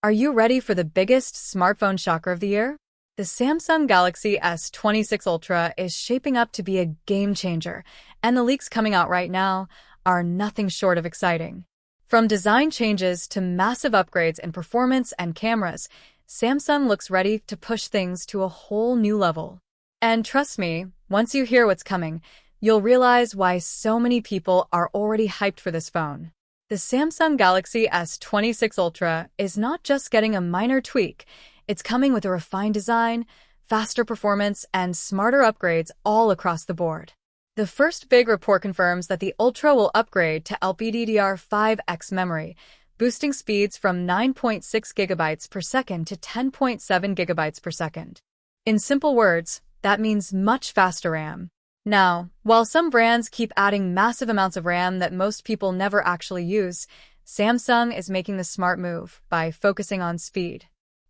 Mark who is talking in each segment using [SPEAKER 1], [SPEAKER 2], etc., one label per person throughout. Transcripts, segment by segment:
[SPEAKER 1] Are you ready for the biggest smartphone shocker of the year? The Samsung Galaxy S26 Ultra is shaping up to be a game changer, and the leaks coming out right now are nothing short of exciting. From design changes to massive upgrades in performance and cameras, Samsung looks ready to push things to a whole new level. And trust me, once you hear what's coming, you'll realize why so many people are already hyped for this phone. The Samsung Galaxy S26 Ultra is not just getting a minor tweak, it's coming with a refined design, faster performance, and smarter upgrades all across the board. The first big report confirms that the Ultra will upgrade to LPDDR5X memory, boosting speeds from 9.6 GB per second to 10.7 GB per second. In simple words, that means much faster RAM. Now, while some brands keep adding massive amounts of RAM that most people never actually use, Samsung is making the smart move by focusing on speed.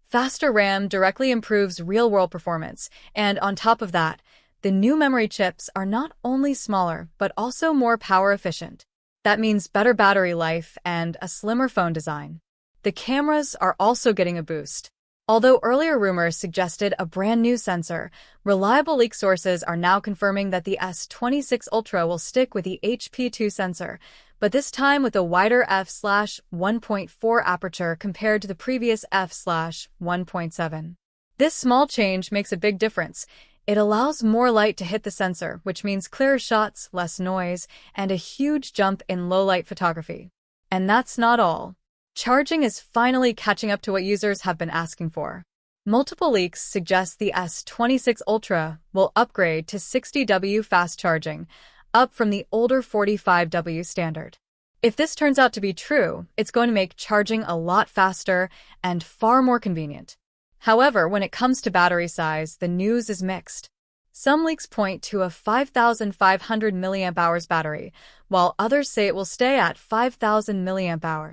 [SPEAKER 1] Faster RAM directly improves real-world performance, and on top of that, the new memory chips are not only smaller but also more power efficient. That means better battery life and a slimmer phone design. The cameras are also getting a boost. Although earlier rumors suggested a brand new sensor, reliable leak sources are now confirming that the S26 Ultra will stick with the HP2 sensor, but this time with a wider f/1.4 aperture compared to the previous f/1.7. This small change makes a big difference. It allows more light to hit the sensor, which means clearer shots, less noise, and a huge jump in low-light photography. And that's not all. Charging is finally catching up to what users have been asking for. Multiple leaks suggest the S26 Ultra will upgrade to 60W fast charging, up from the older 45W standard. If this turns out to be true, it's going to make charging a lot faster and far more convenient. However, when it comes to battery size, the news is mixed. Some leaks point to a 5,500 mAh battery, while others say it will stay at 5,000 mAh.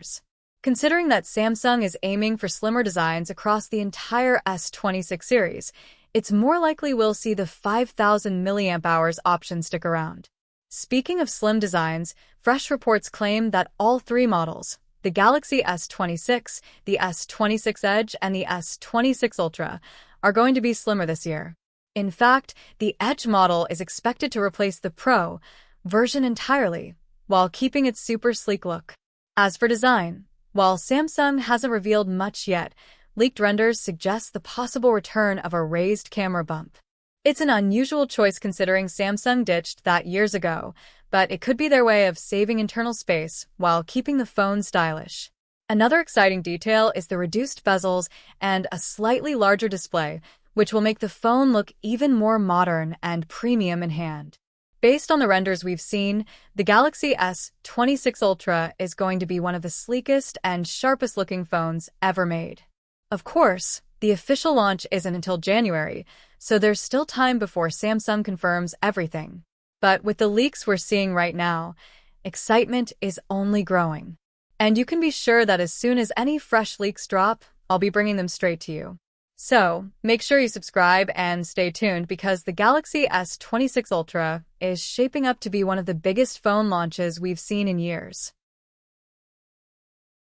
[SPEAKER 1] Considering that Samsung is aiming for slimmer designs across the entire S26 series, it's more likely we'll see the 5,000 mAh option stick around. Speaking of slim designs, fresh reports claim that all three models, the Galaxy S26, the S26 Edge, and the S26 Ultra, are going to be slimmer this year. In fact, the Edge model is expected to replace the Pro version entirely, while keeping its super sleek look. As for design, while Samsung hasn't revealed much yet, leaked renders suggest the possible return of a raised camera bump. It's an unusual choice considering Samsung ditched that years ago, but it could be their way of saving internal space while keeping the phone stylish. Another exciting detail is the reduced bezels and a slightly larger display, which will make the phone look even more modern and premium in hand. Based on the renders we've seen, the Galaxy S26 Ultra is going to be one of the sleekest and sharpest-looking phones ever made. Of course, the official launch isn't until January, so there's still time before Samsung confirms everything. But with the leaks we're seeing right now, excitement is only growing. And you can be sure that as soon as any fresh leaks drop, I'll be bringing them straight to you. So, make sure you subscribe and stay tuned because the Galaxy S26 Ultra is shaping up to be one of the biggest phone launches we've seen in years.